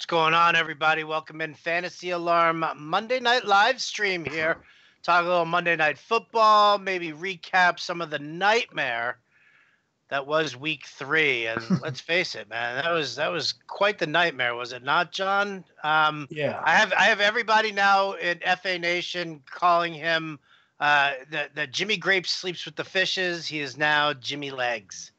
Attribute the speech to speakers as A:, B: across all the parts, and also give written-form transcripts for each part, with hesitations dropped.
A: going on, everybody? Welcome in Fantasy Alarm Monday Night live stream here. Talk a little Monday Night Football, maybe recap some of the nightmare that was Week 3. And let's face it, man, that was quite the nightmare, was it not, John?
B: Yeah.
A: I have everybody now in FA Nation calling him the Jimmy Grapes sleeps with the fishes. He is now Jimmy Legs.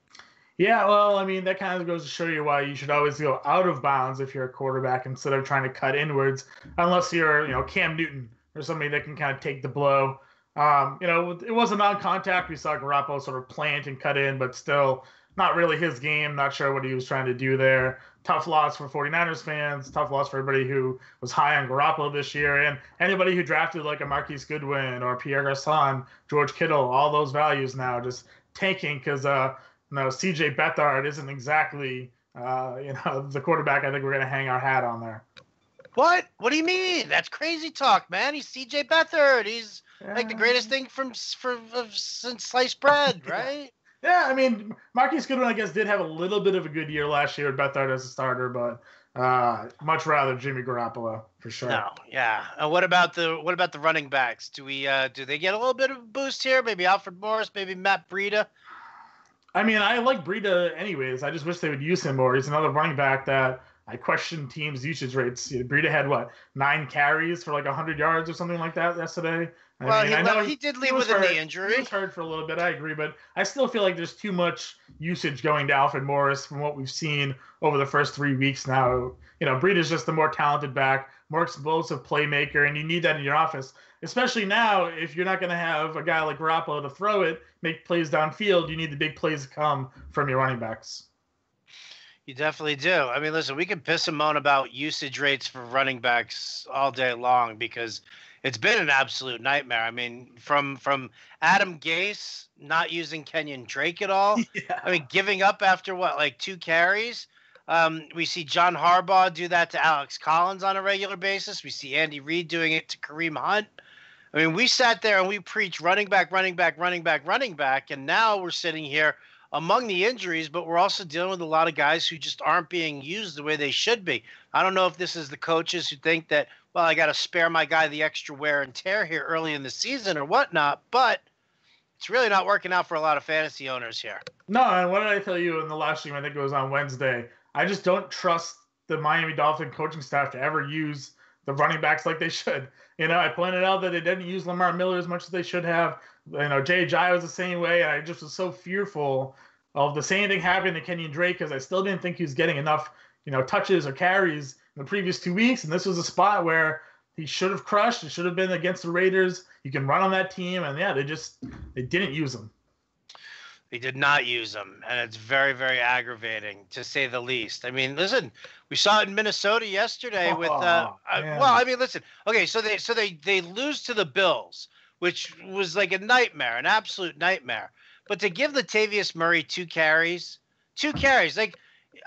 B: Yeah, well, I mean, that kind of goes to show you why you should always go out of bounds if you're a quarterback instead of trying to cut inwards, unless you're, Cam Newton or somebody that can kind of take the blow. It was a non-contact. We saw Garoppolo sort of plant and cut in, but still not really his game. Not sure what he was trying to do there. Tough loss for 49ers fans. Tough loss for everybody who was high on Garoppolo this year. And anybody who drafted like a Marquise Goodwin or Pierre Garçon, George Kittle, all those values now just tanking because CJ Beathard isn't exactly, the quarterback I think we're going to hang our hat on there.
A: What? What do you mean? That's crazy talk, man. He's CJ Beathard. He's like the greatest thing since sliced bread, right?
B: Yeah, I mean, Marquise Goodwin, I guess, did have a little bit of a good year last year with Beathard as a starter, but much rather Jimmy Garoppolo for sure.
A: No, yeah. And what about the running backs? Do they get a little bit of a boost here? Maybe Alfred Morris, maybe Matt Breida.
B: I mean, I like Breida anyways. I just wish they would use him more. He's another running back that I question teams' usage rates. Breida had, 9 carries for like 100 yards or something like that yesterday?
A: He did leave with a knee injury.
B: He was hurt for a little bit, I agree, but I still feel like there's too much usage going to Alfred Morris from what we've seen over the first 3 weeks now. Breida's just the more talented back, more explosive playmaker, and you need that in your office. Especially now, if you're not going to have a guy like Garoppolo to throw it, make plays downfield, you need the big plays to come from your running backs.
A: You definitely do. I mean, listen, we can piss and moan about usage rates for running backs all day long because it's been an absolute nightmare. I mean, from Adam Gase not using Kenyon Drake at all.
B: Yeah.
A: I mean, giving up after 2 carries. We see John Harbaugh do that to Alex Collins on a regular basis. We see Andy Reid doing it to Kareem Hunt. I mean, we sat there and we preached running back, and now we're sitting here among the injuries, but we're also dealing with a lot of guys who just aren't being used the way they should be. I don't know if this is the coaches who think that, well, I got to spare my guy the extra wear and tear here early in the season or whatnot, but it's really not working out for a lot of fantasy owners here.
B: No, and what did I tell you in the last stream? I think it was on Wednesday. I just don't trust the Miami Dolphin coaching staff to ever use the running backs like they should. I pointed out that they didn't use Lamar Miller as much as they should have. Jay Ajayi was the same way. And I just was so fearful of the same thing happening to Kenyon Drake because I still didn't think he was getting enough, touches or carries in the previous 2 weeks. And this was a spot where he should have crushed. It should have been against the Raiders. You can run on that team. And yeah, they didn't use him.
A: They did not use them, and it's very, very aggravating, to say the least. I mean, listen, we saw it in Minnesota yesterday with listen. Okay, so they lose to the Bills, which was like a nightmare, an absolute nightmare. But to give Latavius Murray 2 carries, like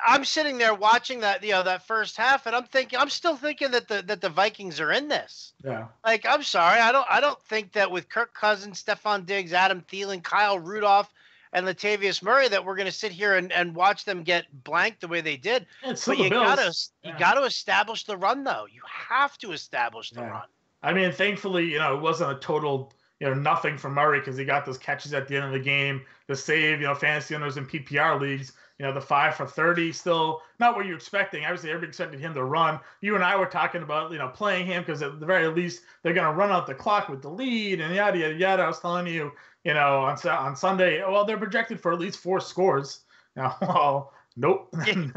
A: I'm sitting there watching that, that first half, and I'm still thinking that the Vikings are in this.
B: Yeah.
A: Like, I'm sorry, I don't think that with Kirk Cousins, Stephon Diggs, Adam Thielen, Kyle Rudolph, and Latavius Murray that we're going to sit here and watch them get blanked the way they did. But you got to establish the run, though. You have to establish the run.
B: I mean, thankfully, it wasn't a total, nothing from Murray because he got those catches at the end of the game. The save, fantasy owners in PPR leagues, the 5 for 30, still not what you're expecting. Obviously, everybody expected him to run. You and I were talking about, playing him because at the very least, they're going to run out the clock with the lead and yada, yada, yada. I was telling you, on Sunday, well, they're projected for at least 4 scores. Now, well, nope. Adam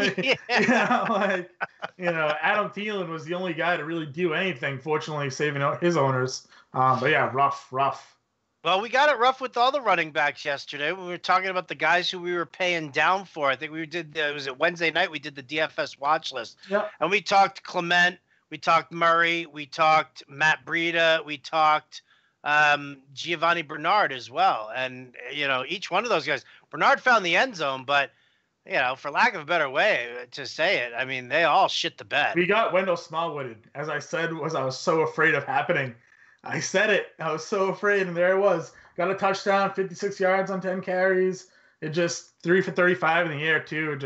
B: Thielen was the only guy to really do anything, fortunately, saving his owners. But yeah, rough.
A: Well, we got it rough with all the running backs yesterday. We were talking about the guys who we were paying down for. I think was it Wednesday night, we did the DFS watch list.
B: Yep.
A: And we talked Clement, we talked Murray, we talked Matt Breida, we talked Giovanni Bernard as well. And, each one of those guys, Bernard found the end zone, but, for lack of a better way to say it, I mean, they all shit the bed.
B: We got Wendell Smallwooded. As I said, I was so afraid of happening. I said it. I was so afraid, and there it was. Got a touchdown, 56 yards on 10 carries. It just 3 for 35 in the air, too.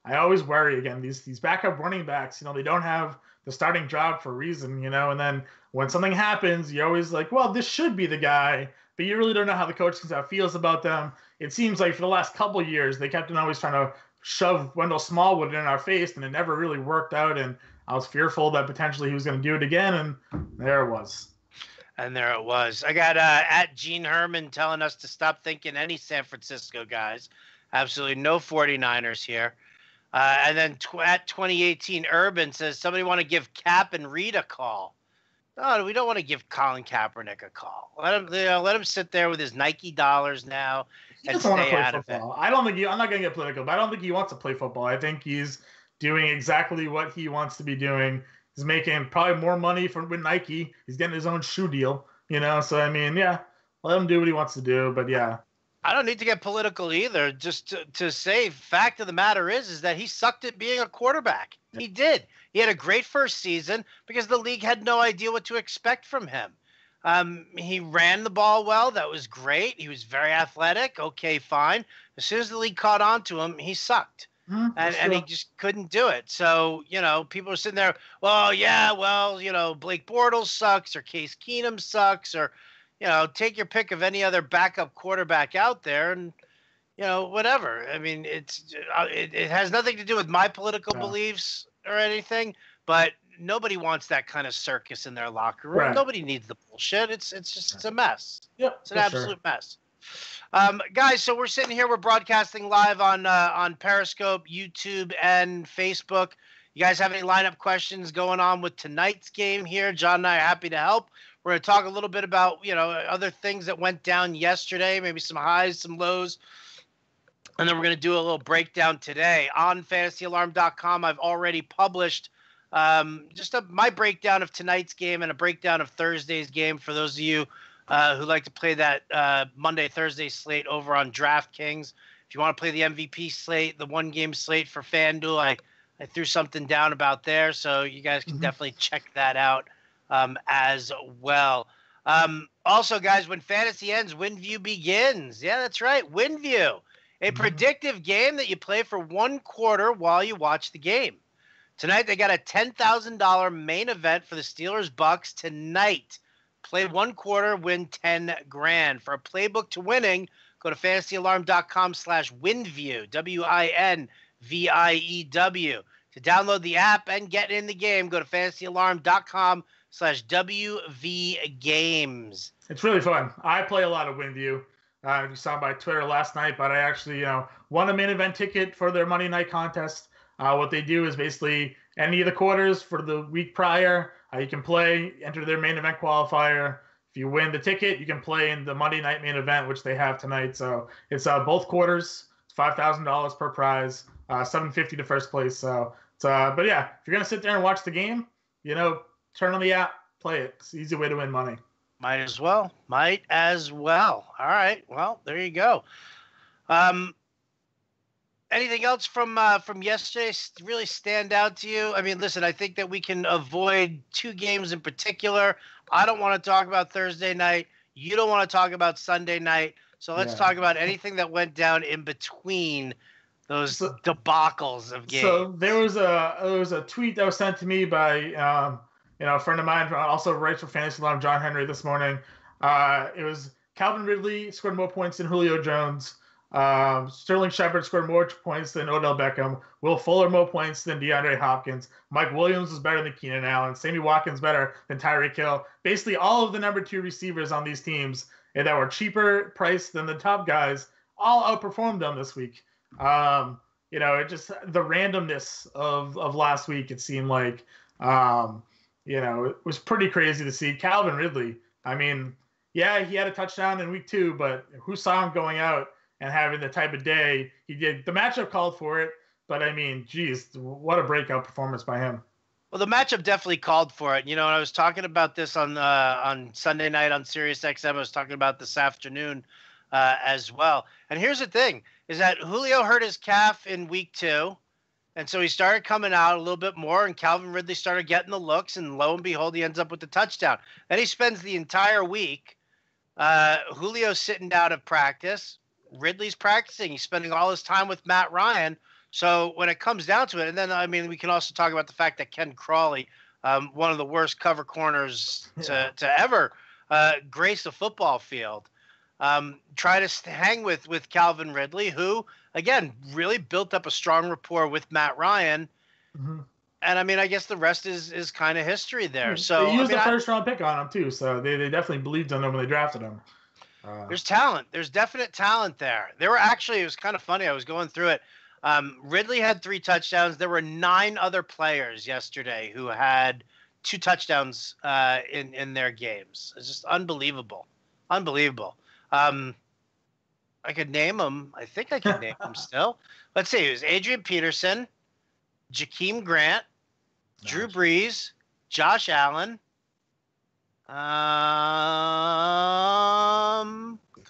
B: I always worry again. These backup running backs, they don't have the starting job for a reason, And then when something happens, you're always like, well, this should be the guy, but you really don't know how the coaching staff feels about them. It seems like for the last couple of years, they kept on always trying to shove Wendell Smallwood in our face, and it never really worked out. And I was fearful that potentially he was going to do it again, and there it was.
A: And there it was. I got at Gene Herman telling us to stop thinking any San Francisco guys. Absolutely no 49ers here. And then at 2018, Urban says, somebody want to give Cap and Reed a call. No, we don't want to give Colin Kaepernick a call. Let him sit there with his Nike dollars now and stay out of it.
B: I'm not going to get political, but I don't think he wants to play football. I think he's doing exactly what he wants to be doing. He's making probably more money with Nike. He's getting his own shoe deal, So, I mean, yeah, let him do what he wants to do. But, yeah.
A: I don't need to get political either. Just to say, fact of the matter is that he sucked at being a quarterback. He did. He had a great first season because the league had no idea what to expect from him. He ran the ball well. That was great. He was very athletic. Okay, fine. As soon as the league caught on to him, he sucked. And he just couldn't do it. So, people are sitting there, Blake Bortles sucks, or Case Keenum sucks, or, take your pick of any other backup quarterback out there and, whatever. I mean, it has nothing to do with my political beliefs or anything, but nobody wants that kind of circus in their locker room. Right. Nobody needs the bullshit. It's a mess.
B: Yep,
A: it's an absolute mess. Guys, so we're sitting here. We're broadcasting live on Periscope, YouTube, and Facebook. You guys have any lineup questions going on with tonight's game here? John and I are happy to help. We're going to talk a little bit about, other things that went down yesterday, maybe some highs, some lows. And then we're going to do a little breakdown today. On fantasyalarm.com, I've already published my breakdown of tonight's game and a breakdown of Thursday's game for those of you who like to play that Monday-Thursday slate over on DraftKings. If you want to play the MVP slate, the one-game slate for FanDuel, I threw something down about there, so you guys can definitely check that out as well. Also, guys, when fantasy ends, WinView begins. Yeah, that's right, WinView, a predictive game that you play for 1 quarter while you watch the game. Tonight, they got a $10,000 main event for the Steelers-Bucks tonight. Play 1 quarter, win $10,000. For a playbook to winning, go to fantasyalarm.com/winview, WINVIEW. To download the app and get in the game, go to fantasyalarm.com/WVGames.
B: It's really fun. I play a lot of WinView. You saw by Twitter last night, but I actually, won a main event ticket for their Monday night contest. What they do is basically any of the quarters for the week prior, you can play, enter their main event qualifier. If you win the ticket, you can play in the Monday night main event, which they have tonight. So it's both quarters. It's $5,000 per prize, $750 to first place. So but yeah, if you're gonna sit there and watch the game, turn on the app, play it. It's an easy way to win money.
A: Might as well. All right. Well, there you go. Anything else from yesterday really stand out to you? I mean, listen, I think that we can avoid 2 games in particular. I don't want to talk about Thursday night. You don't want to talk about Sunday night. So let's talk about anything that went down in between those debacles of games.
B: So there was a tweet that was sent to me by a friend of mine, also writes for Fantasy Alarm, John Henry, this morning. It was Calvin Ridley scored more points than Julio Jones. Sterling Shepard scored more points than Odell Beckham. Will Fuller more points than DeAndre Hopkins. Mike Williams was better than Keenan Allen. Sammy Watkins better than Tyreek Hill. Basically, all of the number 2 receivers on these teams that were cheaper priced than the top guys all outperformed them this week. It just the randomness of last week. It seemed like it was pretty crazy to see Calvin Ridley. I mean, yeah, he had a touchdown in week 2, but who saw him going out and having the type of day he did? The matchup called for it, but I mean, geez, what a breakout performance by him.
A: Well, the matchup definitely called for it. And I was talking about this on Sunday night on SiriusXM. I was talking about this afternoon as well. And here's the thing, is that Julio hurt his calf in week 2. And so he started coming out a little bit more, and Calvin Ridley started getting the looks, and lo and behold, he ends up with the touchdown. Then he spends the entire week, Julio's sitting out of practice. Ridley's practicing. He's spending all his time with Matt Ryan. So when it comes down to it, and then I mean, we can also talk about the fact that Ken Crawley, one of the worst cover corners to ever grace a football field, try to hang with Calvin Ridley, who again really built up a strong rapport with Matt Ryan.
B: Mm-hmm.
A: And I mean, I guess the rest is kind of history there. So
B: they used
A: I mean,
B: a first round pick on him too, so they definitely believed in him when they drafted him.
A: There's talent. There's definite talent there. There were actually, it was kind of funny. I was going through it. Ridley had 3 touchdowns. There were 9 other players yesterday who had 2 touchdowns in their games. It's just unbelievable, unbelievable. I could name them. I think I could name them still. Let's see. It was Adrian Peterson, Jakeem Grant, Drew Brees, Josh Allen. Come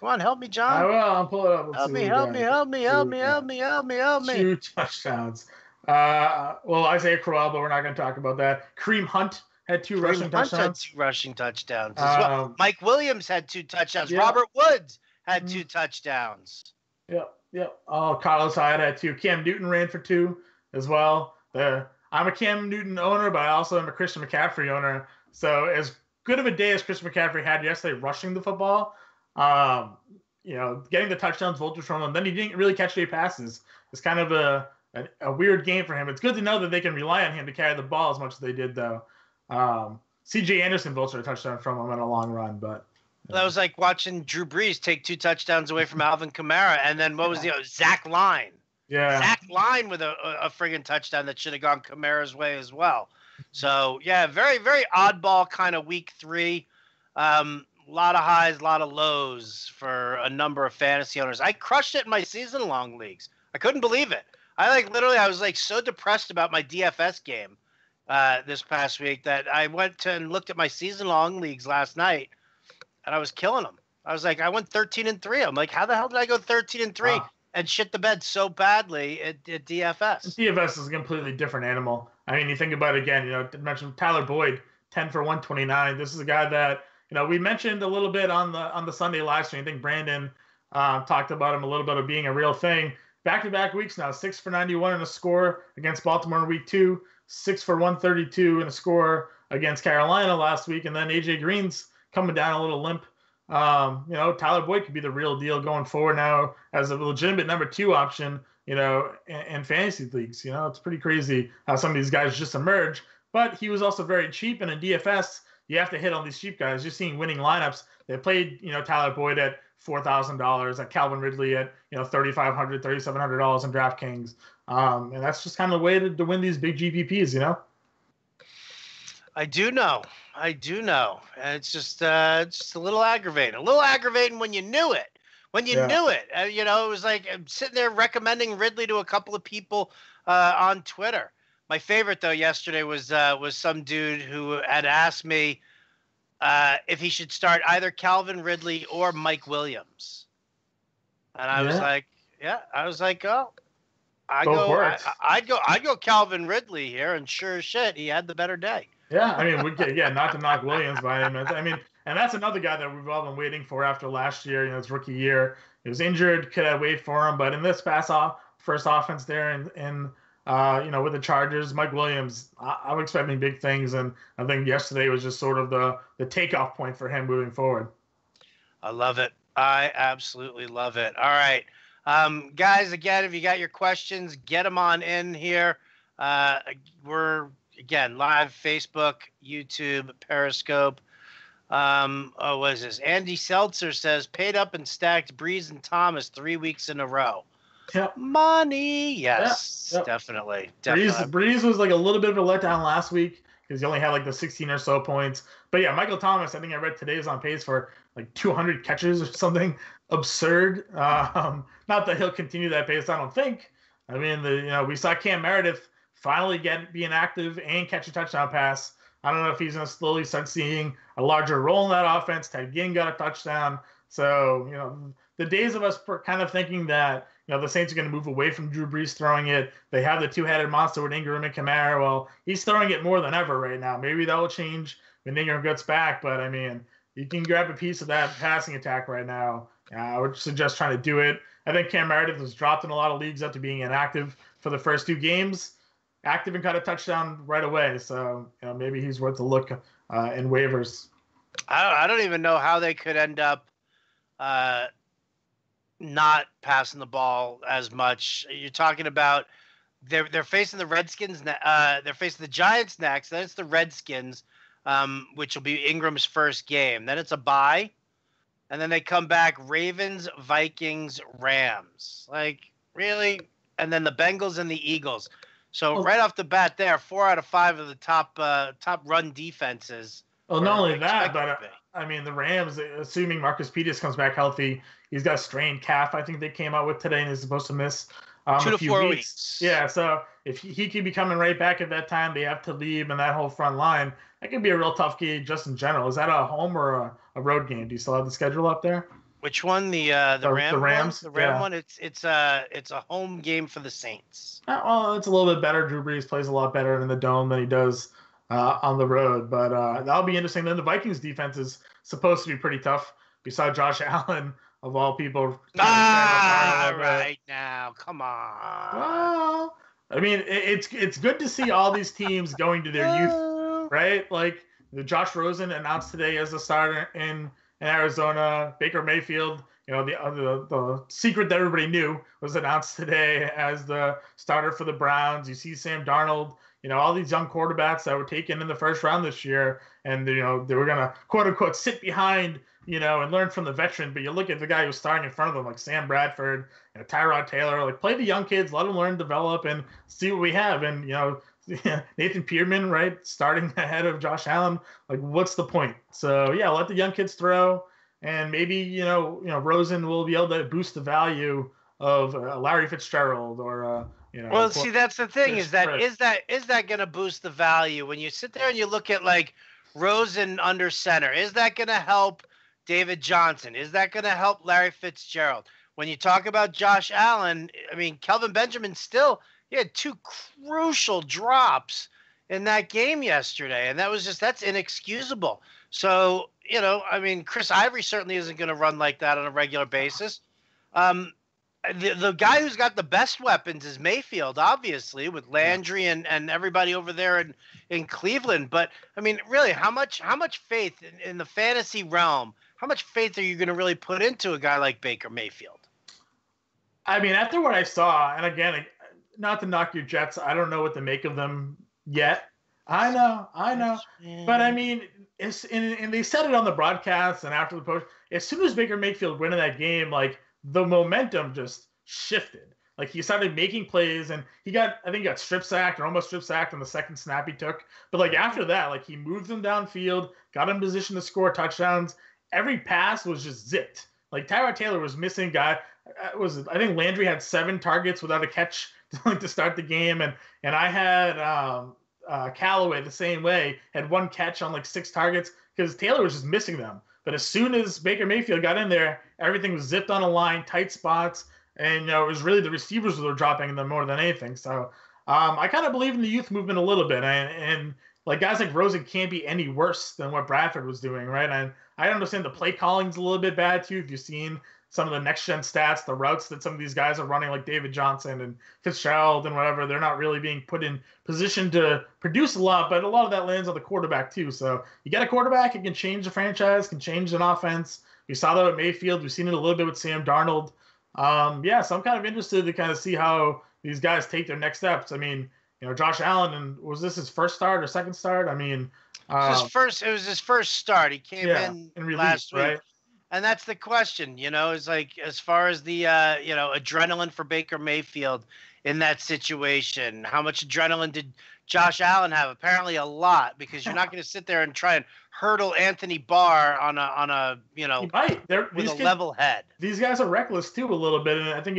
A: on, help me, John.
B: I will. I'll pull it up.
A: Help me.
B: 2 touchdowns. Well, Isaiah Crowell, but we're not going to talk about that. Kareem Hunt had 2 rushing touchdowns.
A: Had 2 rushing touchdowns as well. Mike Williams had 2 touchdowns. Yeah. Robert Woods had 2 touchdowns.
B: Yep. Carlos Hyde had 2. Cam Newton ran for 2 as well. I'm a Cam Newton owner, but I also am a Christian McCaffrey owner. So as good of a day as Christian McCaffrey had yesterday rushing the football, getting the touchdowns, vultures from him, then he didn't really catch any passes. It's kind of a weird game for him. It's good to know that they can rely on him to carry the ball as much as they did, though. C.J. Anderson vultured a touchdown from him in a long run, but
A: that was like watching Drew Brees take 2 touchdowns away from Alvin Kamara, and then what was Zach Line?
B: Yeah,
A: Zach Line with a friggin' touchdown that should have gone Kamara's way as well. So yeah, very very oddball kind of week 3. A lot of highs, a lot of lows for a number of fantasy owners. I crushed it in my season-long leagues. I couldn't believe it. I was so depressed about my DFS game this past week that I went and looked at my season-long leagues last night, and I was killing them. I was like, I went 13-3. I'm like, how the hell did I go 13-3 and shit the bed so badly at DFS?
B: DFS is a completely different animal. I mean, you think about it again. I mentioned Tyler Boyd, 10 for 129. This is a guy that we mentioned a little bit on the Sunday live stream. I think Brandon talked about him a little bit of being a real thing. Back-to-back weeks now, 6 for 91 in a score against Baltimore in week 2, 6 for 132 in a score against Carolina last week, and then AJ Green's coming down a little limp. Tyler Boyd could be the real deal going forward now as a legitimate number 2 option, in fantasy leagues. It's pretty crazy how some of these guys just emerge. But he was also very cheap, and in DFS, you have to hit on these cheap guys. You're seeing winning lineups. They played, Tyler Boyd at $4,000, at Calvin Ridley at, $3,500, $3,700 in DraftKings. And that's just kind of the way to win these big GPPs,
A: I do know. And it's just a little aggravating. A little aggravating when you knew it. Knew it. It was like I'm sitting there recommending Ridley to a couple of people on Twitter. My favorite, though, yesterday was some dude who had asked me if he should start either Calvin Ridley or Mike Williams. And I was like, oh, I'd go Calvin Ridley here, and sure as shit, he had the better day.
B: Yeah, I mean, not to knock Williams by him. I mean, and that's another guy that we've all been waiting for after last year, his rookie year. He was injured, could have waited for him, but in this first offense there in with the Chargers, Mike Williams, I'm expecting big things, and I think yesterday was just sort of the takeoff point for him moving forward.
A: I love it. I absolutely love it. All right. Guys, again, if you got your questions, get them on in here. We're, again, live Facebook, YouTube, Periscope. What is this? Andy Seltzer says, paid up and stacked Breeze and Thomas 3 weeks in a row.
B: Yep.
A: Money. Yes, yep. Definitely.
B: Breeze was like a little bit of a letdown last week because he only had like the 16 or so points. But yeah, Michael Thomas, I think I read today, is on pace for like 200 catches or something absurd. Not that he'll continue that pace, I don't think. I mean, we saw Cam Meredith finally being active and catch a touchdown pass. I don't know if he's going to slowly start seeing a larger role in that offense. Ted Ginn got a touchdown. So, the days of us kind of thinking that, the Saints are going to move away from Drew Brees throwing it. They have the two-headed monster with Ingram and Kamara. Well, he's throwing it more than ever right now. Maybe that will change when Ingram gets back. But, I mean, you can grab a piece of that passing attack right now. I would suggest trying to do it. I think Cam Meredith was dropped in a lot of leagues after being inactive for the first 2 games. Active and caught a touchdown right away. So maybe he's worth a look in waivers.
A: I don't even know how they could end up not passing the ball as much. You're talking about they're facing the Redskins. They're facing the Giants next. Then it's the Redskins, which will be Ingram's first game. Then it's a bye, and then they come back Ravens, Vikings, Rams. Like really, and then the Bengals and the Eagles. So right off the bat, there 4 out of 5 of the top run defenses.
B: Well, not only that, but I mean the Rams, assuming Marcus Peters comes back healthy, he's got a strained calf. I think they came out with today, and is supposed to miss
A: 2 to 4 weeks.
B: Yeah, so if he could be coming right back at that time, they have Talib and that whole front line. That could be a real tough game just in general. Is that a home or a road game? Do you still have the schedule up there?
A: Which one? The Rams? The Ram one? It's a home game for the Saints.
B: Well, it's a little bit better. Drew Brees plays a lot better in the dome than he does on the road, but that'll be interesting. Then the Vikings defense is supposed to be pretty tough. We saw Josh Allen, of all people.
A: Right now, come on.
B: Well, I mean, it's good to see all these teams going to their youth, right? Like the Josh Rosen announced today as the starter in Arizona. Baker Mayfield, the secret that everybody knew was announced today as the starter for the Browns. You see Sam Darnold, all these young quarterbacks that were taken in the first round this year, and they were gonna quote unquote sit behind, and learn from the veteran. But you look at the guy who's starting in front of them, like Sam Bradford, Tyrod Taylor, like play the young kids, let them learn, develop, and see what we have. And Nathan Peterman, right, starting ahead of Josh Allen, like what's the point? So yeah, let the young kids throw, and maybe Rosen will be able to boost the value of Larry Fitzgerald or
A: Well, see, that's the thing is that going to boost the value when you sit there and you look at like Rosen under center? Is that going to help David Johnson? Is that going to help Larry Fitzgerald? When you talk about Josh Allen, I mean, Kelvin Benjamin he had 2 crucial drops in that game yesterday, and that's inexcusable. So, I mean, Chris Ivory certainly isn't going to run like that on a regular basis. The guy who's got the best weapons is Mayfield, obviously, with Landry and everybody over there in Cleveland. But I mean, really, how much faith in the fantasy realm? How much faith are you going to really put into a guy like Baker Mayfield?
B: I mean, after what I saw, and again, not to knock your Jets, I don't know what to make of them yet. I know, but I mean, and they said it on the broadcast and after the post. As soon as Baker Mayfield went in that game, like, the momentum just shifted. Like he started making plays, and I think he got strip sacked or almost strip sacked on the second snap he took. But like after that, like he moved them downfield, got in position to score touchdowns. Every pass was just zipped. Like Tyrod Taylor was missing. I think Landry had 7 targets without a catch to start the game, and I had Callaway the same way, had 1 catch on like 6 targets because Taylor was just missing them. But as soon as Baker Mayfield got in there, everything was zipped on a line, tight spots, and it was really the receivers that were dropping them more than anything. So I kind of believe in the youth movement a little bit, and like guys like Rosen can't be any worse than what Bradford was doing, right? And I understand the play calling's a little bit bad too. If you've seen some of the next gen stats, the routes that some of these guys are running, like David Johnson and Fitzgerald and whatever, they're not really being put in position to produce a lot, but a lot of that lands on the quarterback too. So you get a quarterback, it can change the franchise, can change an offense. We saw that at Mayfield. We've seen it a little bit with Sam Darnold. So I'm kind of interested to kind of see how these guys take their next steps. I mean, Josh Allen, and was this his first start or second start? I mean,
A: it was his first start. He came in last week. Right? And that's the question, is like, as far as the, adrenaline for Baker Mayfield in that situation, how much adrenaline did Josh Allen have? Apparently a lot, because you're not going to sit there and try and hurdle Anthony Barr on a with a level head.
B: These guys are reckless too a little bit. And I think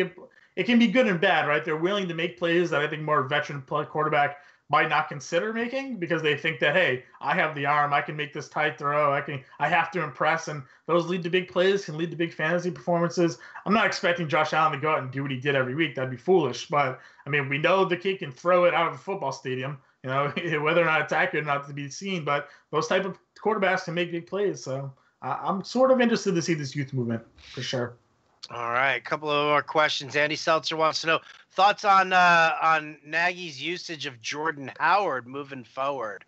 B: it can be good and bad, right? They're willing to make plays that I think more veteran quarterback might not consider making because they think that, hey, I have the arm, I can make this tight throw, I have to impress, and those lead to big plays, can lead to big fantasy performances. I'm not expecting Josh Allen to go out and do what he did every week. That'd be foolish. But I mean, we know the kid can throw it out of a football stadium. Whether or not it's accurate or not to be seen, but those type of quarterbacks can make big plays. So I'm sort of interested to see this youth movement for sure.
A: All right, a couple of more questions. Andy Seltzer wants to know thoughts on Nagy's usage of Jordan Howard moving forward.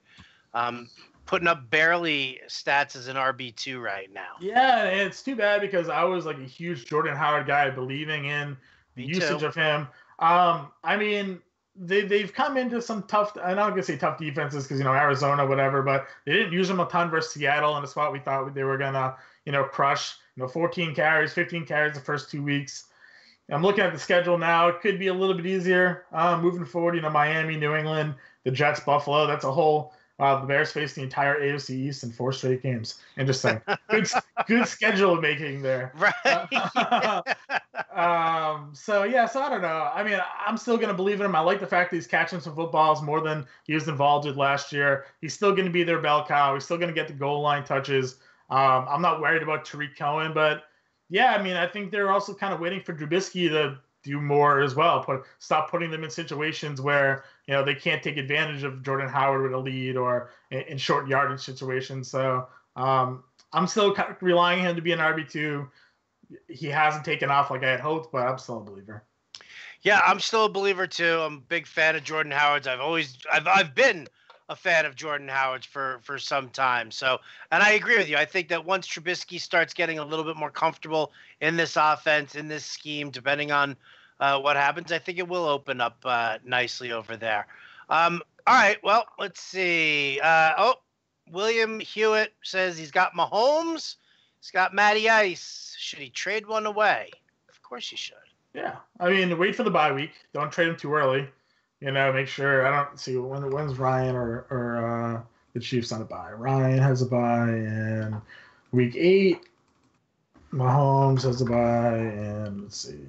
A: Putting up barely stats as an RB2 right now.
B: Yeah, and it's too bad because I was like a huge Jordan Howard guy, believing in the usage of him. I mean, they've come into some tough. I'm not gonna say tough defenses because Arizona, whatever, but they didn't use him a ton versus Seattle in a spot we thought they were gonna crush. 14 carries, 15 carries the first 2 weeks. I'm looking at the schedule now. It could be a little bit easier moving forward. Miami, New England, the Jets, Buffalo. That's a whole. The Bears face the entire AFC East in 4 straight games. Interesting. Good schedule making there.
A: Right.
B: So I don't know. I mean, I'm still going to believe in him. I like the fact that he's catching some footballs more than he was involved with last year. He's still going to be their bell cow. He's still going to get the goal line touches. I'm not worried about Tariq Cohen, but yeah, I mean, I think they're also kind of waiting for Trubisky to do more as well. Stop putting them in situations where they can't take advantage of Jordan Howard with a lead or in short yardage situations. So I'm still kind of relying on him to be an RB2. He hasn't taken off like I had hoped, but I'm still a believer.
A: Yeah, I'm still a believer too. I'm a big fan of Jordan Howard's. I've been a fan of Jordan Howard's for some time. So, and I agree with you. I think that once Trubisky starts getting a little bit more comfortable in this offense, in this scheme, depending on what happens, I think it will open up nicely over there. All right, well, let's see. William Hewitt says he's got Mahomes. He's got Matty Ice. Should he trade one away? Of course you should.
B: Yeah. I mean, wait for the bye week. Don't trade him too early. Make sure. I don't see when's Ryan or the Chiefs on a bye. Ryan has a bye in week 8. Mahomes has a bye, and let's see.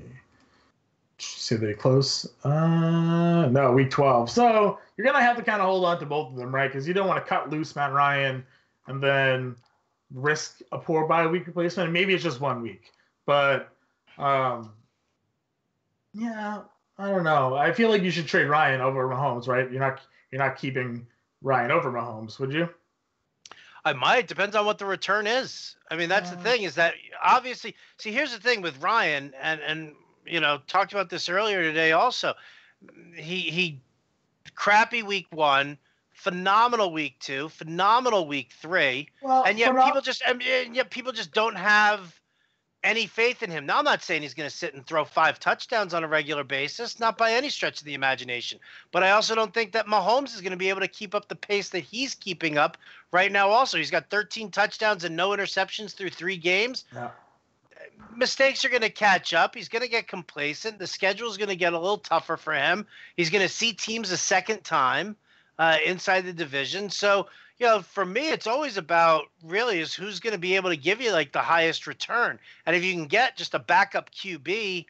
B: See, they close? No, week 12. So you're gonna have to kind of hold on to both of them, right? Because you don't want to cut loose Matt Ryan and then risk a poor bye week replacement. And maybe it's just 1 week, but yeah, I don't know. I feel like you should trade Ryan over Mahomes, right? You're not keeping Ryan over Mahomes, would you?
A: I might. Depends on what the return is. I mean, that's the thing is that obviously. See, here's the thing with Ryan, and talked about this earlier today. Also, he crappy week 1, phenomenal week 2, phenomenal week 3, and yet people just don't have any faith in him. Now, I'm not saying he's going to sit and throw 5 touchdowns on a regular basis, not by any stretch of the imagination. But I also don't think that Mahomes is going to be able to keep up the pace that he's keeping up right now. Also, he's got 13 touchdowns and no interceptions through 3 games.
B: Yeah.
A: Mistakes are going to catch up. He's going to get complacent. The schedule is going to get a little tougher for him. He's going to see teams a second time inside the division. So, for me, it's always about really is who's going to be able to give you like the highest return. And if you can get just a backup QB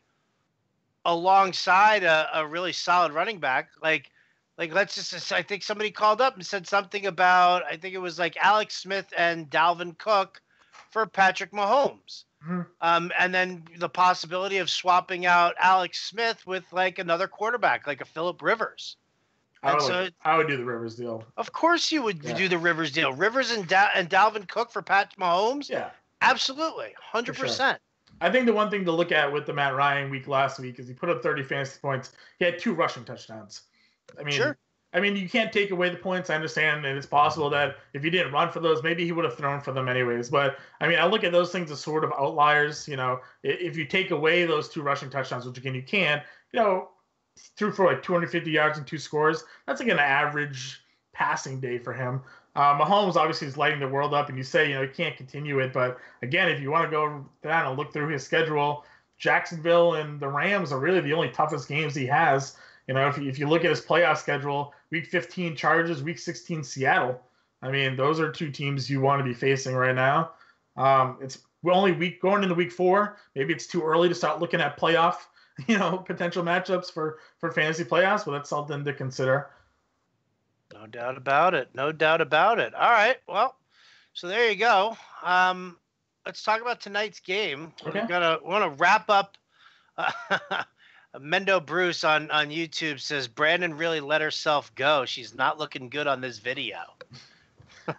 A: alongside a really solid running back, like let's just, I think somebody called up and said something about, I think it was like Alex Smith and Dalvin Cook for Patrick Mahomes.
B: Mm-hmm.
A: And then the possibility of swapping out Alex Smith with like another quarterback, like a Phillip Rivers.
B: I would do the Rivers deal.
A: Of course you would do the Rivers deal. Rivers and Dalvin Cook for Pat Mahomes?
B: Yeah.
A: Absolutely. 100%. Sure.
B: I think the one thing to look at with the Matt Ryan week last week is he put up 30 fantasy points. He had 2 rushing touchdowns. I mean, sure. I mean, you can't take away the points. I understand, and it's possible that if he didn't run for those, maybe he would have thrown for them anyways. But, I mean, I look at those things as sort of outliers. If you take away those 2 rushing touchdowns, which, again, you can, threw for like 250 yards and 2 scores. That's like an average passing day for him. Mahomes obviously is lighting the world up, and you say, he can't continue it. But again, if you want to go down and look through his schedule, Jacksonville and the Rams are really the only toughest games he has. If you look at his playoff schedule, week 15 Chargers, week 16 Seattle. I mean, those are 2 teams you want to be facing right now. It's only going into week 4. Maybe it's too early to start looking at playoff potential matchups for fantasy playoffs, but that's something to consider.
A: No doubt about it. No doubt about it. All right. Well, so there you go. Let's talk about tonight's game. Okay. We want to wrap up. Mendo Bruce on YouTube says Brandon really let herself go. She's not looking good on this video.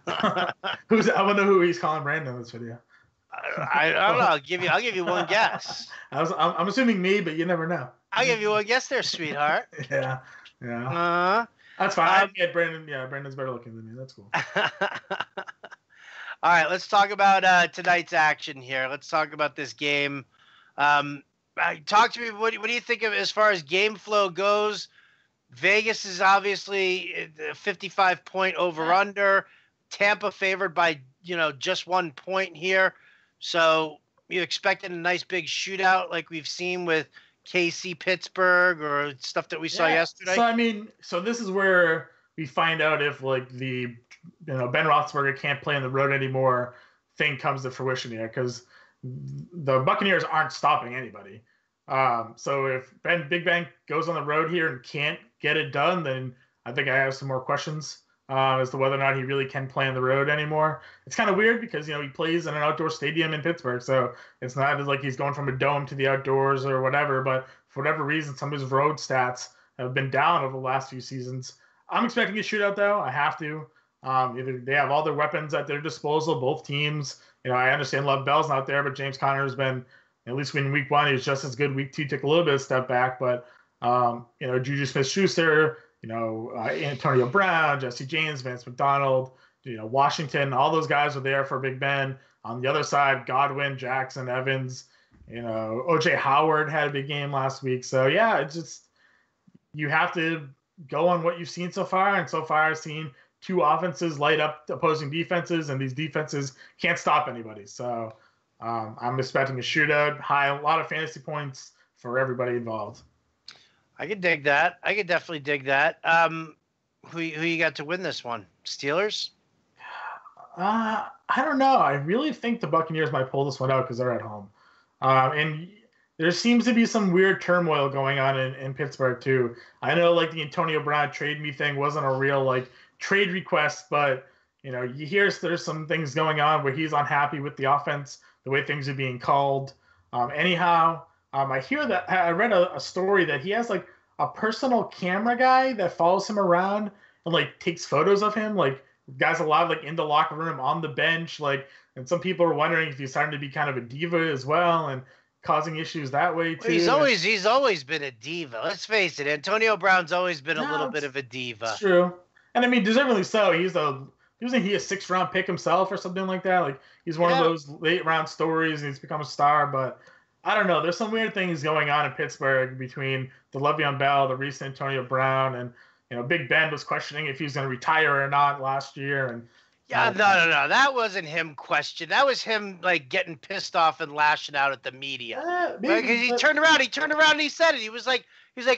B: I wonder who he's calling Brandon in this video.
A: I don't know. I'll give you one guess.
B: I'm assuming me, but you never know.
A: I'll give you one guess there, sweetheart.
B: Yeah. That's fine. I can get Brandon. Yeah, Brandon's better looking than me. That's cool.
A: All right, let's talk about tonight's action here. Let's talk about this game. Talk to me. What do you think of as far as game flow goes? Vegas is obviously 55-point over/under. Tampa favored by just 1 point here. So you expected a nice big shootout like we've seen with KC Pittsburgh or stuff that we saw yesterday?
B: So this is where we find out if like the Ben Roethlisberger can't play on the road anymore thing comes to fruition here, because the Buccaneers aren't stopping anybody. So if Big Ben goes on the road here and can't get it done, then I think I have some more questions as to whether or not he really can play on the road anymore. It's kind of weird because, he plays in an outdoor stadium in Pittsburgh, so it's not like he's going from a dome to the outdoors or whatever, but for whatever reason, some of his road stats have been down over the last few seasons. I'm expecting a shootout, though. I have to. Either they have all their weapons at their disposal, both teams. I understand Love Bell's not there, but James Conner has been, at least in week 1, he was just as good. Week 2 took a little bit of step back, but Juju Smith-Schuster, Antonio Brown, Jesse James, Vance McDonald, Washington, all those guys were there for Big Ben. On the other side, Godwin, Jackson, Evans, OJ Howard had a big game last week. So yeah, it's just, you have to go on what you've seen so far. And so far I've seen 2 offenses light up opposing defenses, and these defenses can't stop anybody. So I'm expecting a shootout, a lot of fantasy points for everybody involved.
A: I could dig that. I could definitely dig that. Who you got to win this one? Steelers?
B: I don't know. I really think the Buccaneers might pull this one out because they're at home. And there seems to be some weird turmoil going on in Pittsburgh too. I know like the Antonio Brown trade me thing wasn't a real like trade request, but you hear there's some things going on where he's unhappy with the offense, the way things are being called. I hear that I read a story that he has like a personal camera guy that follows him around and like takes photos of him, like guys alive, like in the locker room, on the bench, like, and some people are wondering if he's starting to be kind of a diva as well and causing issues that way too.
A: Well, he's always been a diva. Let's face it, Antonio Brown's always been a little bit of a diva.
B: It's true, and I mean deservedly so. He was a 6th round pick himself or something like that. Like he's one of those late round stories, and he's become a star, but. I don't know. There's some weird things going on in Pittsburgh between the Le'Veon Bell, the recent Antonio Brown, and Big Ben was questioning if he was going to retire or not last year. And
A: no. That wasn't him question. That was him like getting pissed off and lashing out at the media. Because he turned around and he said it. He was like,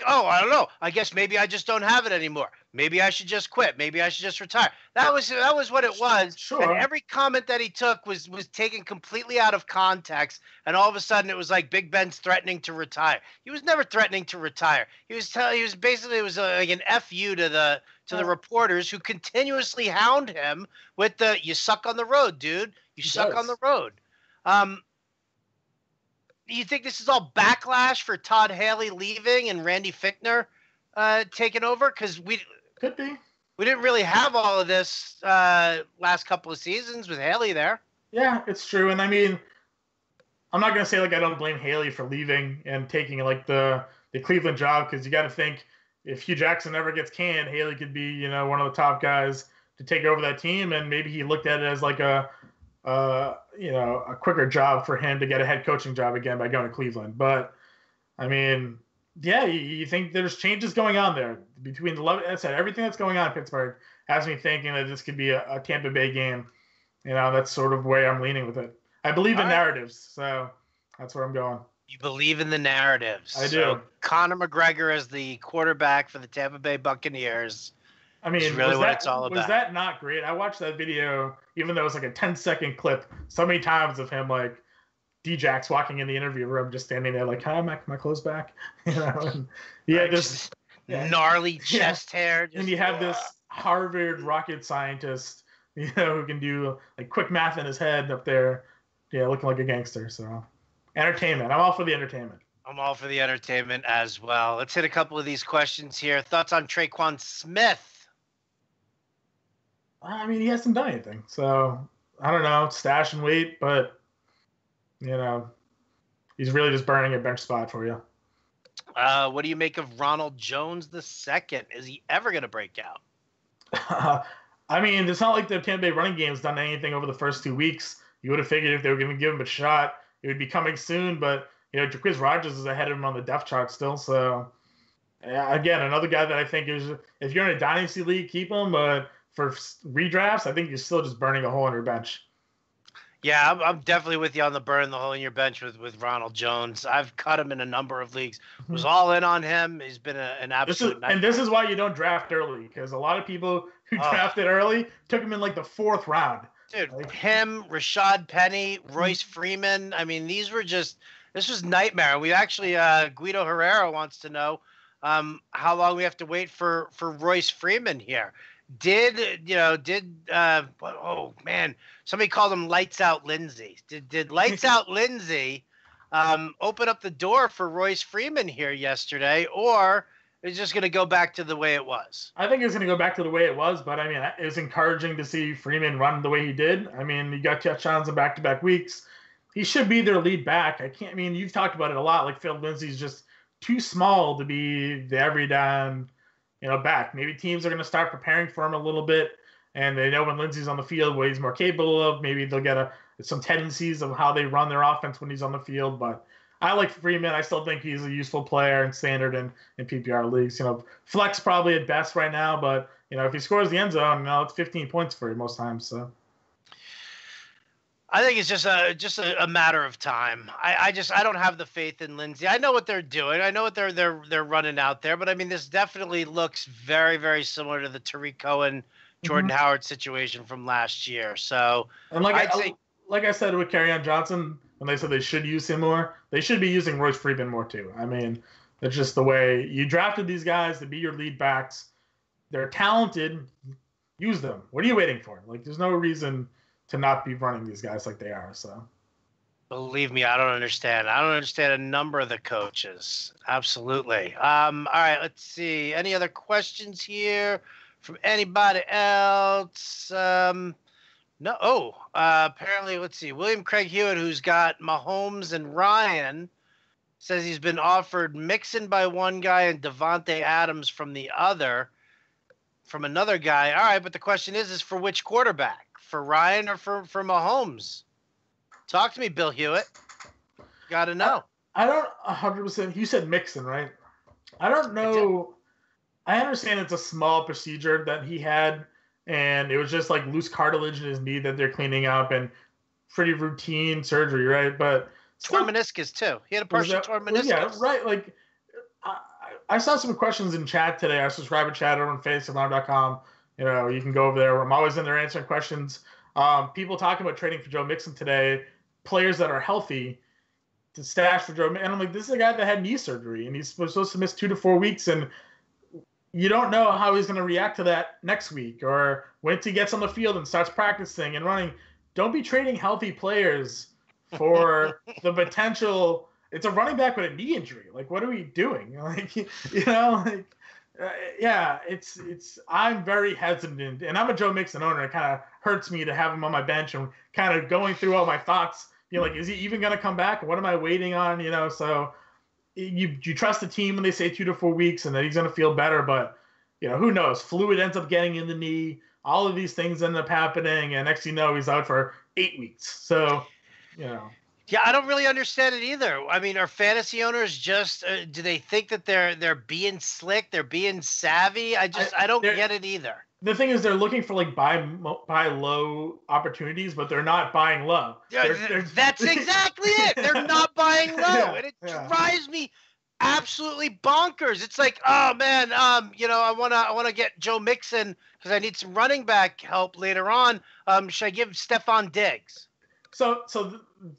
A: oh, I don't know. I guess maybe I just don't have it anymore. Maybe I should just quit. Maybe I should just retire. That was what it was.
B: Sure.
A: And every comment that he took was taken completely out of context. And all of a sudden it was like Big Ben's threatening to retire. He was never threatening to retire. It was like an FU to the reporters who continuously hound him with you suck on the road, dude. You suck on the road. You think this is all backlash for Todd Haley leaving and Randy Fichtner taking over? Because
B: could be.
A: We didn't really have all of this last couple of seasons with Haley there.
B: Yeah, it's true. And I mean, I'm not going to say like I don't blame Haley for leaving and taking like the Cleveland job, because you got to think if Hugh Jackson ever gets canned, Haley could be, one of the top guys to take over that team. And maybe he looked at it as like a quicker job for him to get a head coaching job again by going to Cleveland. But I mean, yeah, you think there's changes going on there between everything that's going on in Pittsburgh has me thinking that this could be a Tampa Bay game. That's sort of where I'm leaning with it. I believe in narratives, so that's where I'm going.
A: You believe in the narratives.
B: I do.
A: So Conor McGregor as the quarterback for the Tampa Bay Buccaneers.
B: I mean,
A: really what it's all about.
B: Was that not great? I watched that video, even though it was like a 10-second clip, so many times of him like D-Jax walking in the interview room, just standing there like, "Hi, my clothes back," And this
A: gnarly chest hair.
B: And you have this Harvard rocket scientist, who can do like quick math in his head up there, looking like a gangster. So, entertainment. I'm all for the entertainment.
A: I'm all for the entertainment as well. Let's hit a couple of these questions here. Thoughts on Traquan Smith?
B: I mean, he hasn't done anything, so I don't know. Stash and wait, but you know, he's really just burning a bench spot for you.
A: What do you make of Ronald Jones the second? Is he ever going to break out?
B: I mean, it's not like the Tampa Bay running game's done anything over the first 2 weeks. You would have figured if they were going to give him a shot, it would be coming soon. But Jacquizz Rodgers is ahead of him on the depth chart still. So again, another guy that I think is, if you're in a dynasty league, keep him. But for redrafts, I think you're still just burning a hole in your bench.
A: Yeah, I'm definitely with you on the burn the hole in your bench with Ronald Jones. I've cut him in a number of leagues. Was all in on him. He's been an absolute nightmare.
B: And this is why you don't draft early, because a lot of people who drafted early took him in like the 4th round.
A: Dude, him, Rashad Penny, Royce Freeman. I mean, this was nightmare. We actually, Guido Herrera wants to know how long we have to wait for Royce Freeman here. Oh man, somebody called him Lights Out Lindsay. Did Lights Out Lindsay open up the door for Royce Freeman here yesterday, or is it just going to go back to the way it was?
B: I think it's going to go back to the way it was, but I mean, it was encouraging to see Freeman run the way he did. I mean, he got touchdowns in back-to-back weeks. He should be their lead back. You've talked about it a lot. Like, Phil Lindsay's just too small to be the every down back. Maybe teams are going to start preparing for him a little bit, and they know when Lindsay's on the field what he's more capable of. Maybe they'll get some tendencies of how they run their offense when he's on the field. But I like Freeman. I still think he's a useful player in standard and in PPR leagues. Flex probably at best right now, but if he scores the end zone, it's 15 points for you most times. So
A: I think it's just a matter of time. I don't have the faith in Lindsay. I know what they're doing. I know what they're running out there. But I mean, this definitely looks very, very similar to the Tariq Cohen, Jordan Howard situation from last year. So,
B: and like I said with Kerryon Johnson, when they said they should use him more, they should be using Royce Freeman more too. I mean, that's just the way you drafted these guys to be your lead backs. They're talented. Use them. What are you waiting for? Like, there's no reason to not be running these guys like they are. So,
A: believe me, I don't understand. I don't understand a number of the coaches. Absolutely. All right, let's see. Any other questions here from anybody else? No. Apparently, let's see. William Craig Hewitt, who's got Mahomes and Ryan, says he's been offered Mixon by one guy and Devontae Adams from another guy. All right, but the question is for which quarterback? For Ryan or for Mahomes? Talk to me, Bill Hewitt. Got to know.
B: I don't 100%. You said Mixon, right? I don't know. I understand it's a small procedure that he had, and it was just like loose cartilage in his knee that they're cleaning up, and pretty routine surgery, right? But
A: torn meniscus too. He had a partial torn meniscus.
B: Yeah, right. Like I saw some questions in chat today. I subscribe to chat over on facealarm.com. You can go over there. I'm always in there answering questions. People talking about trading for Joe Mixon today, players that are healthy to stash for Joe. And I'm like, this is a guy that had knee surgery, and he's supposed to miss 2 to 4 weeks, and you don't know how he's going to react to that next week or once he gets on the field and starts practicing and running. Don't be trading healthy players for the potential. It's a running back with a knee injury. Like, what are we doing? It's. I'm very hesitant, and I'm a Joe Mixon owner. It kind of hurts me to have him on my bench and kind of going through all my thoughts. Is he even going to come back? What am I waiting on? So you trust the team when they say 2 to 4 weeks and that he's going to feel better, but who knows? Fluid ends up getting in the knee. All of these things end up happening, and next thing you know, he's out for 8 weeks. So,
A: Yeah, I don't really understand it either. I mean, are fantasy owners just do they think that they're being slick, they're being savvy? I don't get it either.
B: The thing is, they're looking for like buy low opportunities, but they're not buying low.
A: That's exactly it. They're not buying low, and it drives me absolutely bonkers. It's like, oh man, I want to get Joe Mixon because I need some running back help later on. Should I give Stephon Diggs?
B: So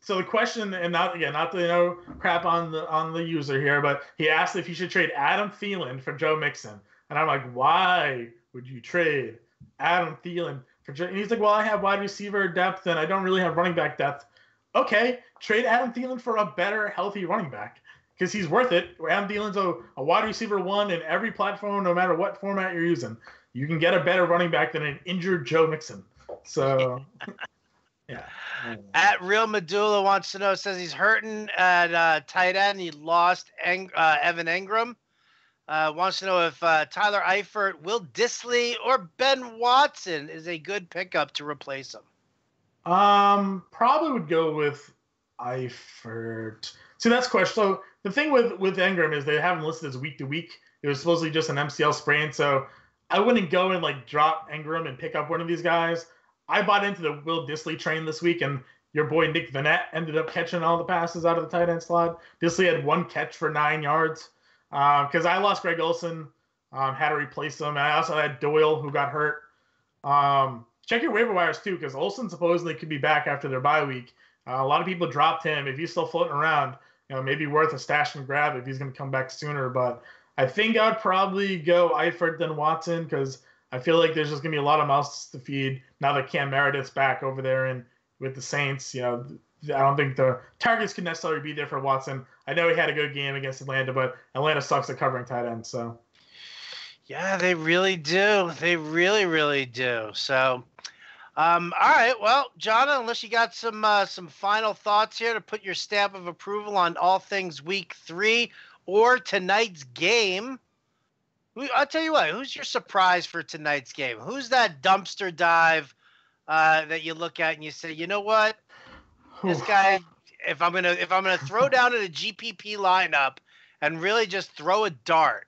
B: the question, and not to crap on the user here, but he asked if you should trade Adam Thielen for Joe Mixon, and I'm like, why would you trade Adam Thielen for Joe? And he's like, well, I have wide receiver depth, and I don't really have running back depth. Okay, trade Adam Thielen for a better, healthy running back because he's worth it. Adam Thielen's a wide receiver 1 in every platform, no matter what format you're using. You can get a better running back than an injured Joe Mixon. So. Yeah.
A: At Real Medulla wants to know, says he's hurting at tight end. He lost Evan Engram. Wants to know if Tyler Eifert, Will Dissly, or Ben Watson is a good pickup to replace him.
B: Probably would go with Eifert. See, that's question. So the thing with Engram is they have him listed as week to week. It was supposedly just an MCL sprain, so I wouldn't go and like drop Engram and pick up one of these guys. I bought into the Will Dissly train this week, and your boy Nick Vannett ended up catching all the passes out of the tight end slot. Dissly had 1 catch for 9 yards. Because I lost Greg Olsen, had to replace him. And I also had Doyle, who got hurt. Check your waiver wires, too, because Olsen supposedly could be back after their bye week. A lot of people dropped him. If he's still floating around, maybe worth a stash and grab if he's going to come back sooner. But I think I would probably go Eifert than Watson, because I feel like there's just going to be a lot of mouths to feed now that Cam Meredith's back over there and with the Saints. I don't think the targets can necessarily be there for Watson. I know he had a good game against Atlanta, but Atlanta sucks at covering tight ends. So,
A: yeah, they really do. They really, really do. So, all right. Well, John, unless you got some final thoughts here to put your stamp of approval on all things Week 3 or tonight's game, I'll tell you what. Who's your surprise for tonight's game? Who's that dumpster dive that you look at and you say, you know what? This guy, if I'm gonna throw down in a GPP lineup and really just throw a dart,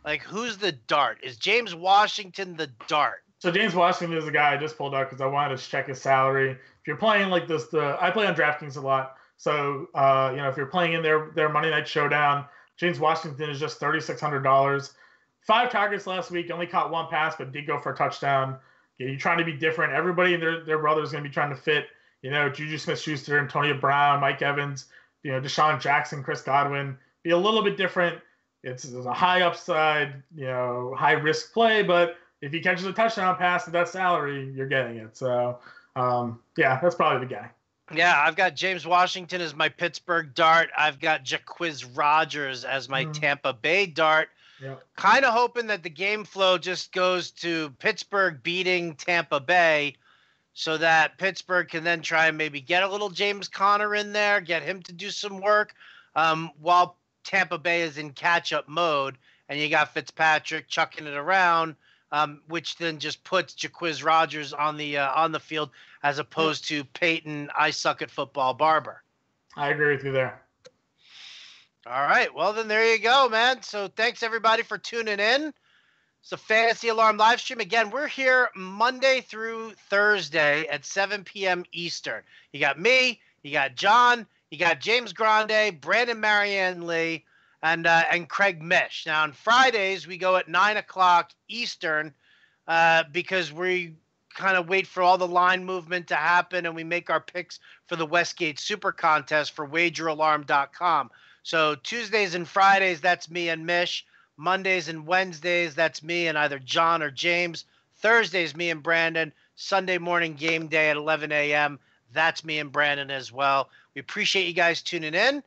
A: like who's the dart? Is James Washington the dart?
B: So James Washington is the guy I just pulled up because I wanted to check his salary. If you're playing like this, I play on DraftKings a lot. So if you're playing in their Monday Night Showdown, James Washington is just $3,600. 5 targets last week, only caught 1 pass, but did go for a touchdown. You're trying to be different. Everybody and their brother is going to be trying to fit. Juju Smith-Schuster, Antonio Brown, Mike Evans, Deshaun Jackson, Chris Godwin. Be a little bit different. It's a high upside, high risk play, but if he catches a touchdown pass at that salary, you're getting it. So, that's probably the guy.
A: Yeah, I've got James Washington as my Pittsburgh dart. I've got Jacquizz Rodgers as my Tampa Bay dart.
B: Yep.
A: Kind of hoping that the game flow just goes to Pittsburgh beating Tampa Bay, so that Pittsburgh can then try and maybe get a little James Conner in there, get him to do some work, while Tampa Bay is in catch-up mode, and you got Fitzpatrick chucking it around, which then just puts Jacquizz Rodgers on the field as opposed to Peyton, I suck at football Barber.
B: I agree with you there.
A: All right, well then there you go, man. So thanks everybody for tuning in. It's a Fantasy Alarm live stream. Again, we're here Monday through Thursday at 7 p.m. Eastern. You got me, you got John, you got James Grande, Brandon Marianne Lee, and Craig Mish. Now, on Fridays, we go at 9 o'clock Eastern because we kind of wait for all the line movement to happen, and we make our picks for the Westgate Super Contest for WagerAlarm.com. So Tuesdays and Fridays, that's me and Mish. Mondays and Wednesdays, that's me and either John or James. Thursdays, me and Brandon. Sunday morning game day at 11 a.m., that's me and Brandon as well. We appreciate you guys tuning in.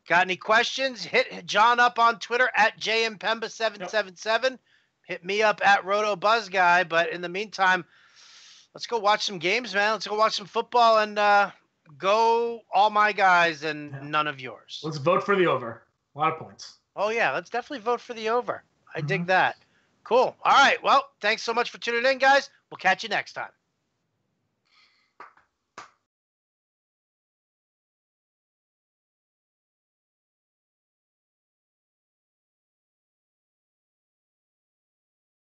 A: Got any questions? Hit John up on Twitter at JMPemba777. Yep. Hit me up at RotoBuzzGuy. But in the meantime, let's go watch some games, man. Let's go watch some football and go all my guys and none of yours.
B: Let's vote for the over. A lot of points.
A: Oh, yeah. Let's definitely vote for the over. I dig that. Cool. All right. Well, thanks so much for tuning in, guys. We'll catch you next time.